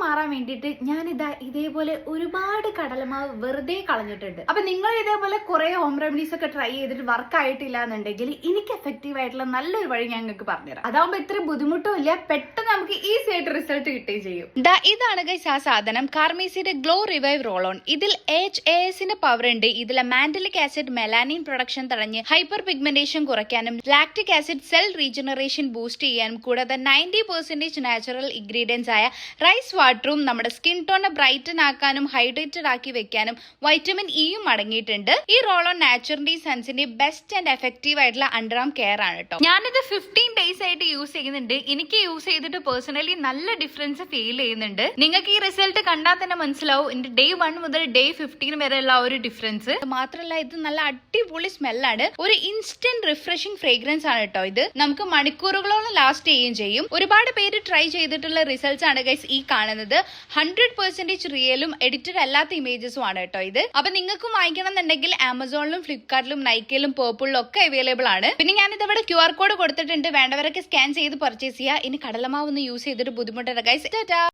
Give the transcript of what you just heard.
മാറാൻ വേണ്ടിയിട്ട് ഞാൻ ഇതേപോലെ ഒരുപാട് കടലമാവ് വെറുതെ കളഞ്ഞിട്ടുണ്ട്. അപ്പൊ നിങ്ങൾ ഇതേപോലെ കുറെ ഹോം റെമഡീസ് ഒക്കെ ട്രൈ ചെയ്തിട്ട് വർക്ക് ആയിട്ടില്ല എന്നുണ്ടെങ്കിൽ എനിക്ക് എഫക്റ്റീവ് ആയിട്ടുള്ള നല്ലൊരു വഴി ഞാൻ നിങ്ങൾക്ക് പറഞ്ഞുതരാം. അതാവുമ്പോ ഇത്ര ബുദ്ധിമുട്ടും ഇല്ല, പെട്ടെന്ന് നമുക്ക് ഈസി ആയിട്ട് റിസൾട്ട് കിട്ടുകയും ചെയ്യും. ഇതാണ് ഗൈസ് ആ സാധനം, കാർമേസിയുടെ ഗ്ലോ റിവൈവ് റോൾ ഓൺ. ഇതിൽ HASന്റെ പവർ ഉണ്ട്. ഇതിലെ മാൻഡലിക് ആസിഡ് മെലാനിൻ പ്രൊഡക്ഷൻ തടഞ്ഞ് ഹൈപ്പർ പിഗ്മെന്റേഷൻ കുറയ്ക്കാനും lactic acid cell regeneration boost ചെയ്യാനും കൂടാതെ 90% നാച്ചുറൽ ഇൻഗ്രീഡിയൻസ് ആയ റൈസ് വാട്ടറും നമ്മുടെ സ്കിൻ ടോൺ ബ്രൈറ്റൻ ആക്കാനും ഹൈഡ്രേറ്റഡ് ആക്കി വെക്കാനും വൈറ്റമിൻ ഇയും അടങ്ങിയിട്ടുണ്ട്. ഈ റോൾ ഓൺ നാച്ചുറലി സൺസിന്റെ ബെസ്റ്റ് ആൻഡ് എഫക്റ്റീവ് ആയിട്ടുള്ള അണ്ടർ ആം കെയർ ആണ് കേട്ടോ. ഞാനിത് 15 ഡേയ്സ് ആയിട്ട് യൂസ് ചെയ്യുന്നുണ്ട്. എനിക്ക് യൂസ് ചെയ്തിട്ട് പേഴ്സണലി നല്ല ഡിഫറൻസ് ഫീൽ ചെയ്യുന്നുണ്ട്. നിങ്ങൾക്ക് ഈ റിസൾട്ട് കണ്ടാൽ തന്നെ മനസ്സിലാവും എന്റെ ഡേ 1 മുതൽ ഡേ 15 വരെയുള്ള ഒരു ഡിഫറൻസ്. മാത്രമല്ല ഇത് നല്ല അടിപൊളി സ്മെല്ലാണ്. ഒരു ഇൻസ്റ്റന്റ് റിഫ്രഷിംഗ് ഫ്രേഗ്രൻസ് ആണ് കേട്ടോ. ഇത് നമുക്ക് മണിക്കൂറുകളോളം ലാസ്റ്റ് ചെയ്യുകയും ചെയ്യും. ഒരുപാട് പേര് ട്രൈ ചെയ്തിട്ടുള്ള റിസൾട്ട്സ് ആണ് ഗൈസ് ഈ കാണുന്നത്. 100% റിയലും എഡിറ്റഡ് അല്ലാത്ത ഇമേജസും ആണ് കേട്ടോ ഇത്. അപ്പൊ നിങ്ങൾക്കും വാങ്ങിക്കണം എന്നുണ്ടെങ്കിൽ ആമസോണിലും ഫ്ലിപ്കാർട്ടിലും നൈക്കയിലും പേർപ്പിളിലും ഒക്കെ അവൈലബിൾ ആണ്. പിന്നെ ഞാനിത് ഇവിടെ QR കോഡ് കൊടുത്തിട്ടുണ്ട്, വേണ്ടവരൊക്കെ സ്കാൻ ചെയ്ത് പർച്ചേസ് ചെയ്യുക. ഇനി കടലമാവ് ഒന്ന് യൂസ് ചെയ്തിട്ട് ബുദ്ധിമുട്ടുണ്ട് ഗൈസ്.